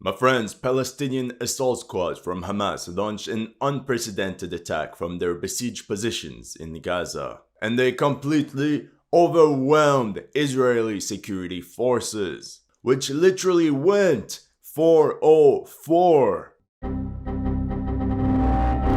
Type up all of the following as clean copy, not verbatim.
My friends, Palestinian assault squads from Hamas launched an unprecedented attack from their besieged positions in Gaza, and they completely overwhelmed Israeli security forces, which literally went 404.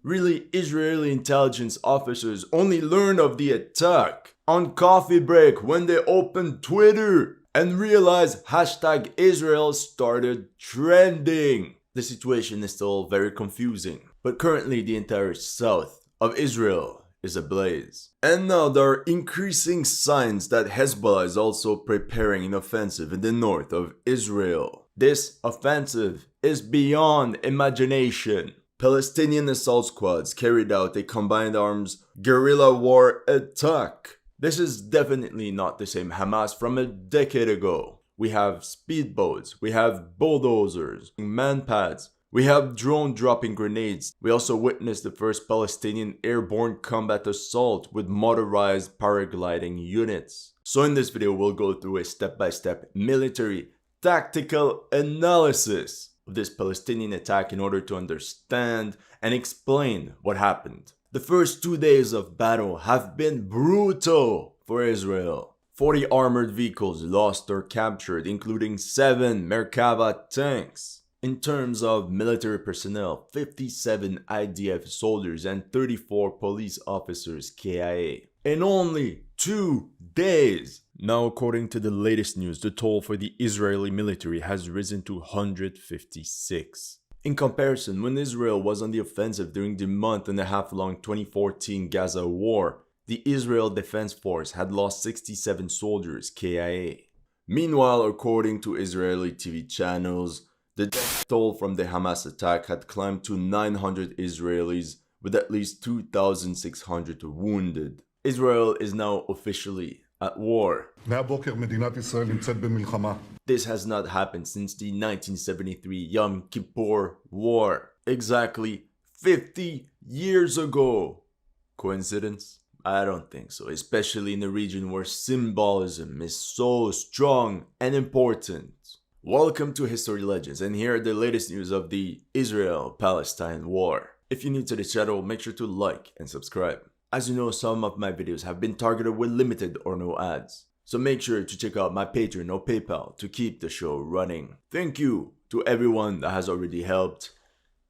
Really, Israeli intelligence officers only learned of the attack on coffee break when they opened Twitter and realized hashtag Israel started trending. The situation is still very confusing, but currently the entire south of Israel is ablaze. And now there are increasing signs that Hezbollah is also preparing an offensive in the north of Israel. This offensive is beyond imagination. Palestinian assault squads carried out a combined arms guerrilla war attack. This is definitely not the same Hamas from a decade ago. We have speedboats, we have bulldozers, manpads, we have drone dropping grenades. We also witnessed the first Palestinian airborne combat assault with motorized paragliding units. So in this video we'll go through a step-by-step military tactical analysis of this Palestinian attack in order to understand and explain what happened. The first 2 days of battle have been brutal for Israel. 40 armored vehicles lost or captured, including 7 Merkava tanks. In terms of military personnel, 57 IDF soldiers and 34 police officers KIA. In only 2 days. Now, according to the latest news, the toll for the Israeli military has risen to 156. In comparison, when Israel was on the offensive during the month-and-a-half-long 2014 Gaza war, the Israel Defense Force had lost 67 soldiers KIA. Meanwhile, according to Israeli TV channels, the death toll from the Hamas attack had climbed to 900 Israelis, with at least 2,600 wounded. Israel is now officially at war. This has not happened since the 1973 Yom Kippur War, exactly 50 years ago. Coincidence? I don't think so, especially in a region where symbolism is so strong and important. Welcome to History Legends, and here are the latest news of the Israel-Palestine war. If you're new to this channel, make sure to like and subscribe. As you know, some of my videos have been targeted with limited or no ads. So make sure to check out my Patreon or PayPal to keep the show running. Thank you to everyone that has already helped,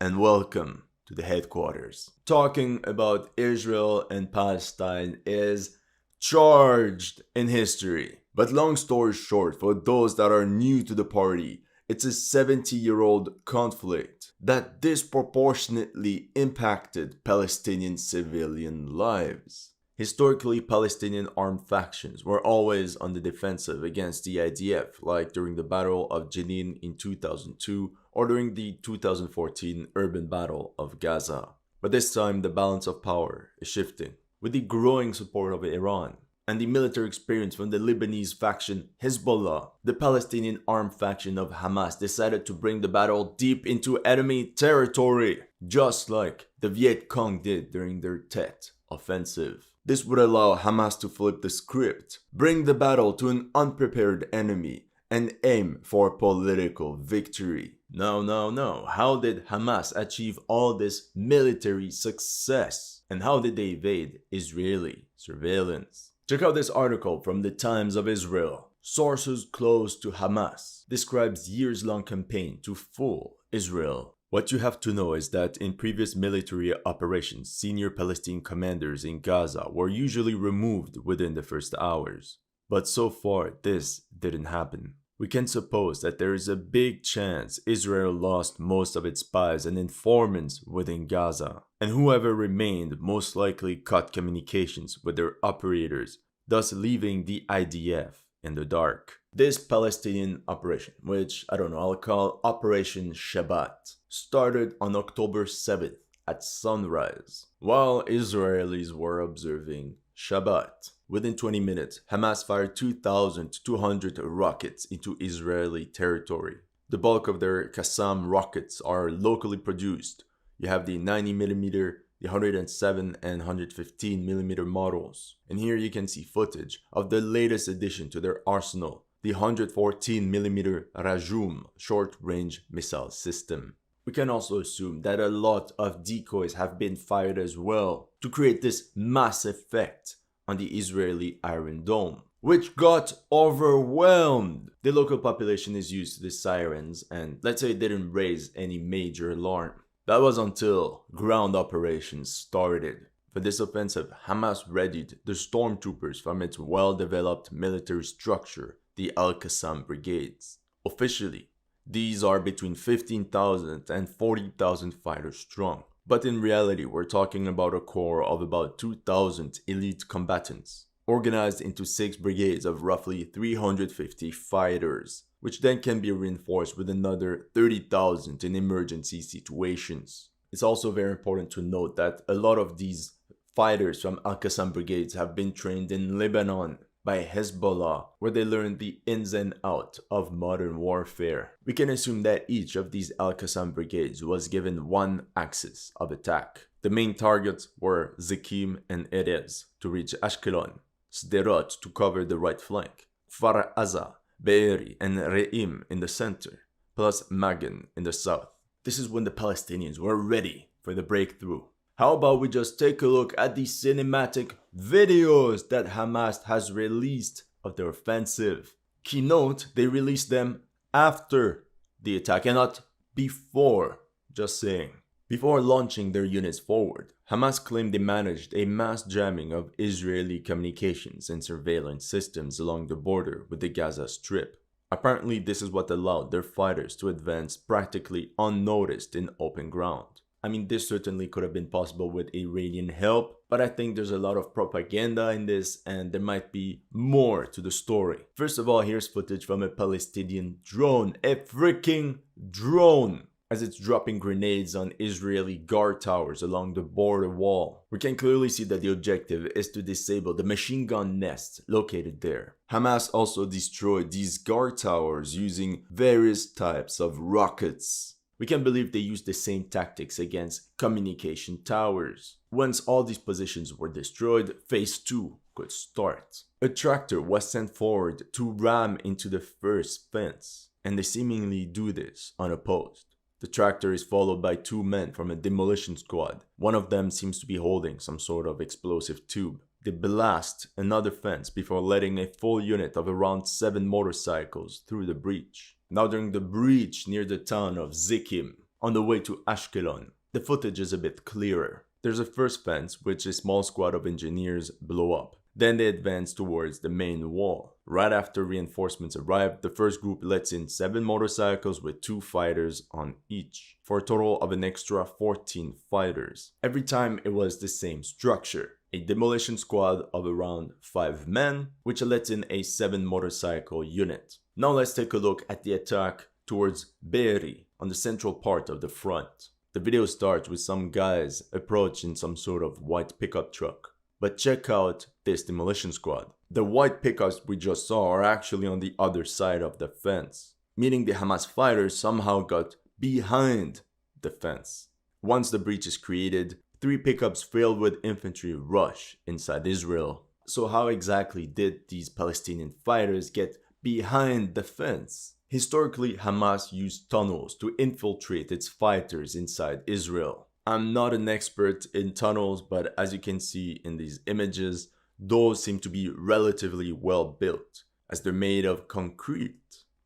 and welcome to the headquarters. Talking about Israel and Palestine is charged in history. But long story short, for those that are new to the party, it's a 70-year-old conflict that disproportionately impacted Palestinian civilian lives. Historically, Palestinian armed factions were always on the defensive against the IDF, like during the Battle of Jenin in 2002 or during the 2014 urban battle of Gaza. But this time, the balance of power is shifting. With the growing support of Iran and the military experience from the Lebanese faction Hezbollah, the Palestinian armed faction of Hamas decided to bring the battle deep into enemy territory, just like the Viet Cong did during their Tet offensive. This would allow Hamas to flip the script, bring the battle to an unprepared enemy, and aim for political victory. No. How did Hamas achieve all this military success? And how did they evade Israeli surveillance? Check out this article from the Times of Israel. Sources close to Hamas describes years-long campaign to fool Israel. What you have to know is that in previous military operations, senior Palestinian commanders in Gaza were usually removed within the first hours. But so far, this didn't happen. We can suppose that there is a big chance Israel lost most of its spies and informants within Gaza, and whoever remained most likely cut communications with their operators, thus leaving the IDF in the dark. This Palestinian operation, which I'll call Operation Shabbat, started on October 7th at sunrise, while Israelis were observing Shabbat. Within 20 minutes, Hamas fired 2,200 rockets into Israeli territory. The bulk of their Qassam rockets are locally produced. You have the 90mm, the 107 and 115mm models. And here you can see footage of the latest addition to their arsenal, the 114mm Rajum short-range missile system. We can also assume that a lot of decoys have been fired as well to create this mass effect on the Israeli Iron Dome, which got overwhelmed. The local population is used to the sirens and let's say it didn't raise any major alarm. That was until ground operations started. For this offensive, Hamas readied the stormtroopers from its well-developed military structure, the Al-Qassam brigades. Officially, these are between 15,000 and 40,000 fighters strong. But in reality, we're talking about a corps of about 2,000 elite combatants, organized into 6 brigades of roughly 350 fighters, which then can be reinforced with another 30,000 in emergency situations. It's also very important to note that a lot of these fighters from Al-Qassam brigades have been trained in Lebanon by Hezbollah, where they learned the ins and outs of modern warfare. We can assume that each of these Al-Qassam brigades was given one axis of attack. The main targets were Zikim and Erez to reach Ashkelon, Sderot to cover the right flank, Kfar Aza, Be'eri and Re'im in the center, plus Magan in the south. This is when the Palestinians were ready for the breakthrough. How about we just take a look at the cinematic videos that Hamas has released of their offensive. Keynote, they released them after the attack and not before, just saying. Before launching their units forward, Hamas claimed they managed a mass jamming of Israeli communications and surveillance systems along the border with the Gaza Strip. Apparently, this is what allowed their fighters to advance practically unnoticed in open ground. I mean, this certainly could have been possible with Iranian help, but I think there's a lot of propaganda in this and there might be more to the story. First of all, here's footage from a Palestinian drone, a freaking drone, as it's dropping grenades on Israeli guard towers along the border wall. We can clearly see that the objective is to disable the machine gun nest located there. Hamas also destroyed these guard towers using various types of rockets. We can believe they used the same tactics against communication towers. Once all these positions were destroyed, phase 2 could start. A tractor was sent forward to ram into the first fence, and they seemingly do this unopposed. The tractor is followed by 2 men from a demolition squad. One of them seems to be holding some sort of explosive tube. They blast another fence before letting a full unit of around 7 motorcycles through the breach. Now during the breach near the town of Zikim, on the way to Ashkelon, the footage is a bit clearer. There's a first fence which a small squad of engineers blow up. Then they advance towards the main wall. Right after reinforcements arrive, the first group lets in 7 motorcycles with 2 fighters on each, for a total of an extra 14 fighters. Every time it was the same structure. A demolition squad of around 5 men, which lets in a 7 motorcycle unit. Now let's take a look at the attack towards Be'eri on the central part of the front. The video starts with some guys approaching some sort of white pickup truck. But check out this demolition squad. The white pickups we just saw are actually on the other side of the fence, meaning the Hamas fighters somehow got behind the fence. Once the breach is created, 3 pickups filled with infantry rush inside Israel. So how exactly did these Palestinian fighters get behind the fence? Historically, Hamas used tunnels to infiltrate its fighters inside Israel. I'm not an expert in tunnels, but as you can see in these images, those seem to be relatively well built, as they're made of concrete.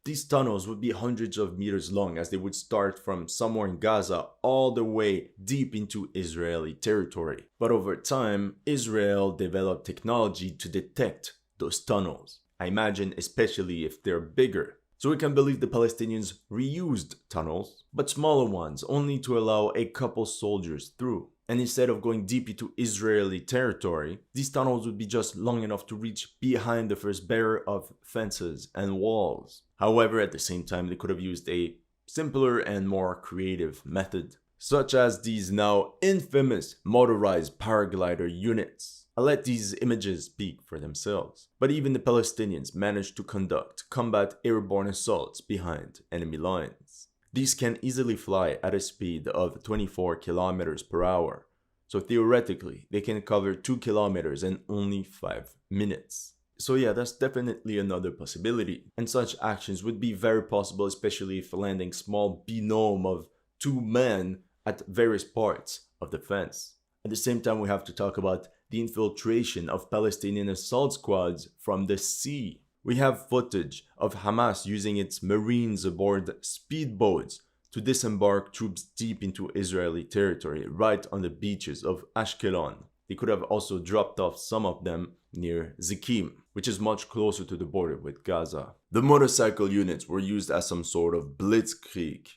These tunnels would be hundreds of meters long, as they would start from somewhere in Gaza all the way deep into Israeli territory. But over time, Israel developed technology to detect those tunnels. I imagine especially if they're bigger. So we can believe the Palestinians reused tunnels, but smaller ones, only to allow a couple soldiers through. And instead of going deep into Israeli territory, these tunnels would be just long enough to reach behind the first barrier of fences and walls. However, at the same time, they could have used a simpler and more creative method, such as these now infamous motorized paraglider units. I'll let these images speak for themselves. But even the Palestinians managed to conduct combat airborne assaults behind enemy lines. These can easily fly at a speed of 24 kilometers per hour. So theoretically, they can cover 2 kilometers in only 5 minutes. So yeah, that's definitely another possibility. And such actions would be very possible, especially if landing small binôme of two men at various parts of the fence. At the same time, we have to talk about the infiltration of Palestinian assault squads from the sea. We have footage of Hamas using its marines aboard speedboats to disembark troops deep into Israeli territory, right on the beaches of Ashkelon. They could have also dropped off some of them near Zikim, which is much closer to the border with Gaza. The motorcycle units were used as some sort of blitzkrieg.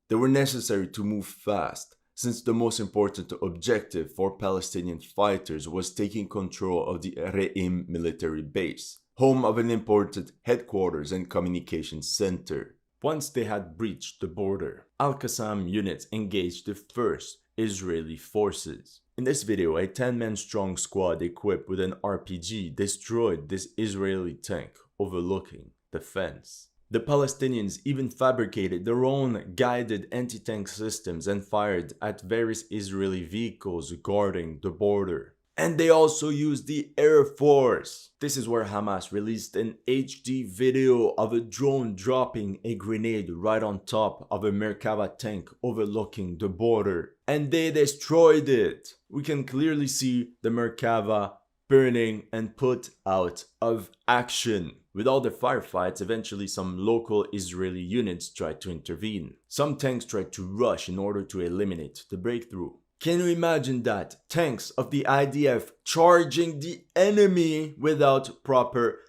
They were necessary to move fast, since the most important objective for Palestinian fighters was taking control of the Re'im military base, home of an important headquarters and communications center. Once they had breached the border, Al-Qassam units engaged the first Israeli forces. In this video, a 10-man strong squad equipped with an RPG destroyed this Israeli tank overlooking the fence. The Palestinians even fabricated their own guided anti-tank systems and fired at various Israeli vehicles guarding the border. And they also used the Air Force. This is where Hamas released an HD video of a drone dropping a grenade right on top of a Merkava tank overlooking the border. And they destroyed it. We can clearly see the Merkava burning and put out of action. With all the firefights, eventually some local Israeli units tried to intervene. Some tanks tried to rush in order to eliminate the breakthrough. Can you imagine that? Tanks of the IDF charging the enemy without proper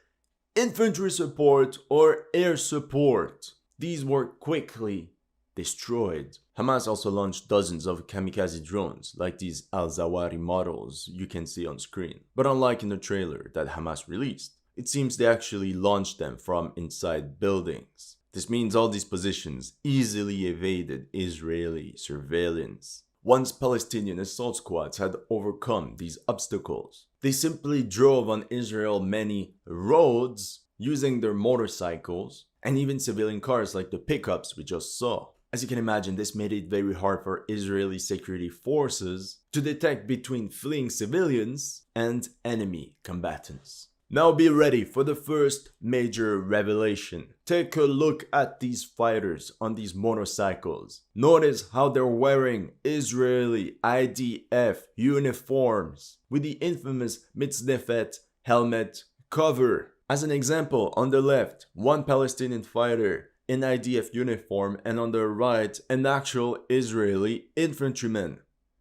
infantry support or air support. These were quickly destroyed. Hamas also launched dozens of kamikaze drones, like these Al-Zawari models you can see on screen. But unlike in the trailer that Hamas released, it seems they actually launched them from inside buildings. This means all these positions easily evaded Israeli surveillance. Once Palestinian assault squads had overcome these obstacles, they simply drove on Israel many roads using their motorcycles and even civilian cars like the pickups we just saw. As you can imagine, this made it very hard for Israeli security forces to detect between fleeing civilians and enemy combatants. Now be ready for the first major revelation. Take a look at these fighters on these motorcycles. Notice how they're wearing Israeli IDF uniforms with the infamous Mitznefet helmet cover. As an example, on the left, one Palestinian fighter in IDF uniform, and on the right, an actual Israeli infantryman.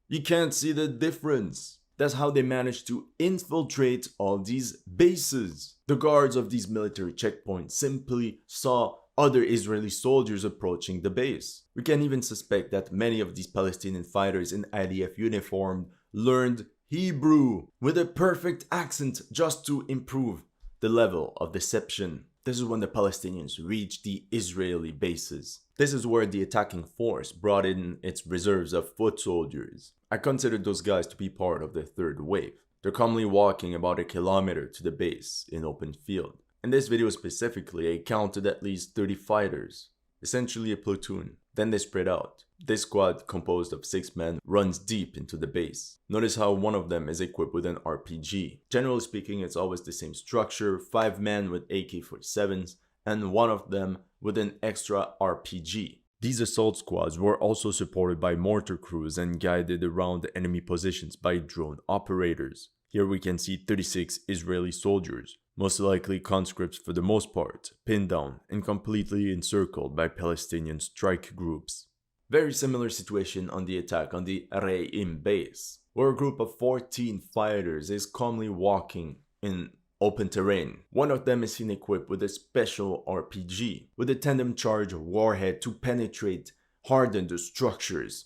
You can't see the difference. That's how they managed to infiltrate all these bases. The guards of these military checkpoints simply saw other Israeli soldiers approaching the base. We can even suspect that many of these Palestinian fighters in IDF uniform learned Hebrew with a perfect accent just to improve the level of deception. This is when the Palestinians reached the Israeli bases. This is where the attacking force brought in its reserves of foot soldiers. I consider those guys to be part of the third wave. They're calmly walking about 1 kilometer to the base in open field. In this video specifically, I counted at least 30 fighters, essentially a platoon. Then they spread out. This squad, composed of 6 men, runs deep into the base. Notice how one of them is equipped with an RPG. Generally speaking, it's always the same structure, 5 men with AK-47s, and one of them with an extra RPG. These assault squads were also supported by mortar crews and guided around enemy positions by drone operators. Here we can see 36 Israeli soldiers, most likely conscripts for the most part, pinned down and completely encircled by Palestinian strike groups. Very similar situation on the attack on the Re'im base, where a group of 14 fighters is calmly walking in open terrain. One of them is seen equipped with a special RPG, with a tandem charge warhead to penetrate hardened structures.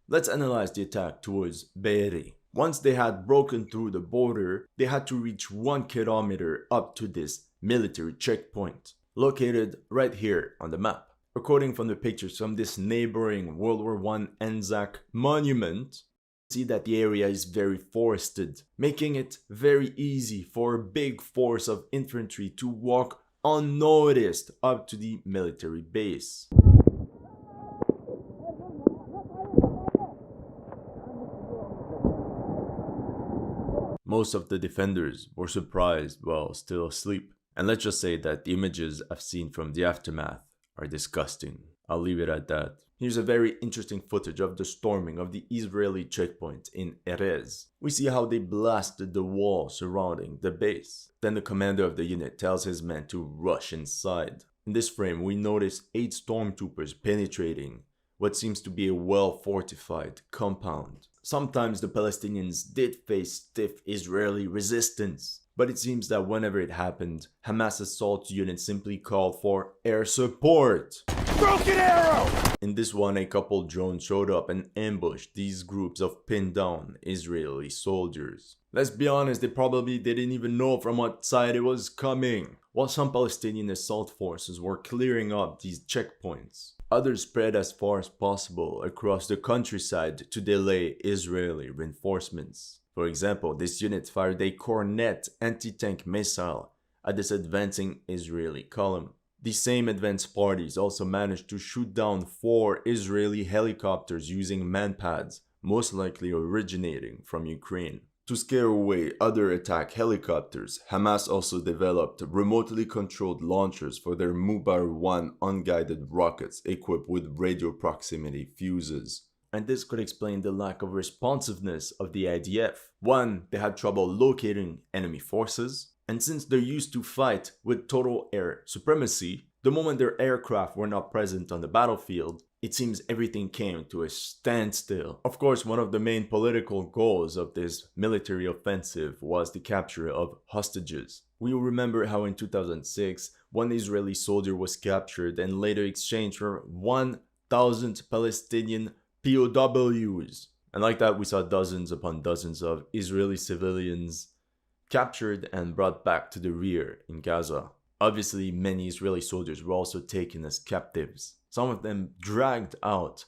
Let's analyze the attack towards Be'eri. Once they had broken through the border, they had to reach 1 kilometer up to this military checkpoint, located right here on the map. According from the pictures from this neighboring World War I Anzac monument, see that the area is very forested, making it very easy for a big force of infantry to walk unnoticed up to the military base. Most of the defenders were surprised while still asleep. And let's just say that the images I've seen from the aftermath are disgusting. I'll leave it at that. Here's a very interesting footage of the storming of the Israeli checkpoint in Erez. We see how they blasted the wall surrounding the base. Then the commander of the unit tells his men to rush inside. In this frame, we notice 8 stormtroopers penetrating what seems to be a well-fortified compound. Sometimes the Palestinians did face stiff Israeli resistance, but it seems that whenever it happened, Hamas assault units simply called for air support. Broken arrow! In this one, a couple drones showed up and ambushed these groups of pinned down Israeli soldiers. Let's be honest, they probably didn't even know from what side it was coming. While some Palestinian assault forces were clearing up these checkpoints, others spread as far as possible across the countryside to delay Israeli reinforcements. For example, this unit fired a Cornet anti-tank missile at this advancing Israeli column. These same advanced parties also managed to shoot down 4 Israeli helicopters using manpads, most likely originating from Ukraine. To scare away other attack helicopters, Hamas also developed remotely controlled launchers for their Mubar-1 unguided rockets equipped with radio proximity fuses. And this could explain the lack of responsiveness of the IDF. 1, they had trouble locating enemy forces. And since they're used to fight with total air supremacy, the moment their aircraft were not present on the battlefield, it seems everything came to a standstill. Of course, one of the main political goals of this military offensive was the capture of hostages. We will remember how in 2006, one Israeli soldier was captured and later exchanged for 1,000 Palestinian POWs. And like that, we saw dozens upon dozens of Israeli civilians captured and brought back to the rear in Gaza. Obviously, many Israeli soldiers were also taken as captives, some of them dragged out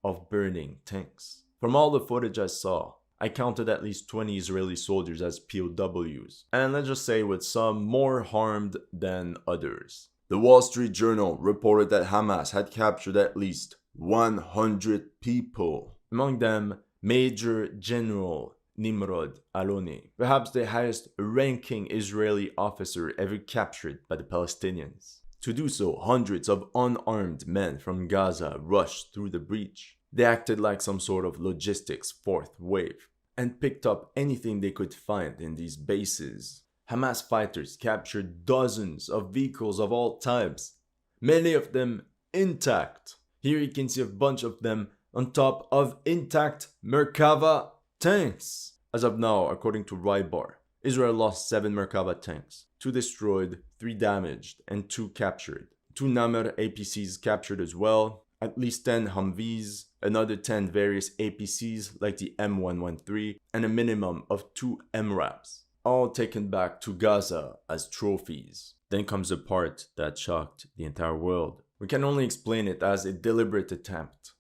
of burning tanks. From all the footage I saw, I counted at least 20 Israeli soldiers as POWs, and let's just say with some more harmed than others. The Wall Street Journal reported that Hamas had captured at least 100 people, among them Major General Nimrod Aloni, perhaps the highest ranking Israeli officer ever captured by the Palestinians. To do so, hundreds of unarmed men from Gaza rushed through the breach. They acted like some sort of logistics fourth wave and picked up anything they could find in these bases. Hamas fighters captured dozens of vehicles of all types, many of them intact. Here you can see a bunch of them on top of intact Merkava tanks. As of now, according to Rybar, Israel lost 7 Merkava tanks, 2 destroyed, 3 damaged, and 2 captured. 2 Namr APCs captured as well, at least 10 Humvees, another 10 various APCs like the M113, and a minimum of 2 MRAPs, all taken back to Gaza as trophies. Then comes the part that shocked the entire world. We can only explain it as a deliberate attempt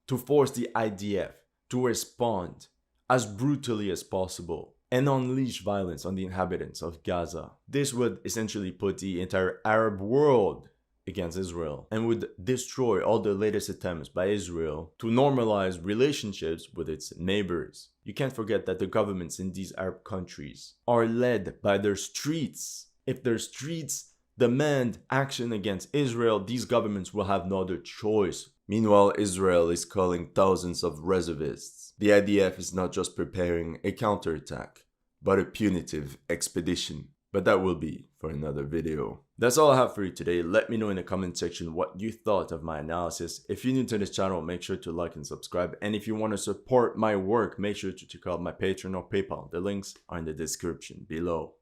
to force the IDF to respond as brutally as possible and unleash violence on the inhabitants of Gaza. This would essentially put the entire Arab world against Israel and would destroy all the latest attempts by Israel to normalize relationships with its neighbors. You can't forget that the governments in these Arab countries are led by their streets. If their streets demand action against Israel, these governments will have no other choice. Meanwhile, Israel is calling thousands of reservists. The IDF is not just preparing a counterattack, but a punitive expedition. But that will be for another video. That's all I have for you today. Let me know in the comment section what you thought of my analysis. If you're new to this channel, make sure to like and subscribe. And if you want to support my work, make sure to check out my Patreon or PayPal. The links are in the description below.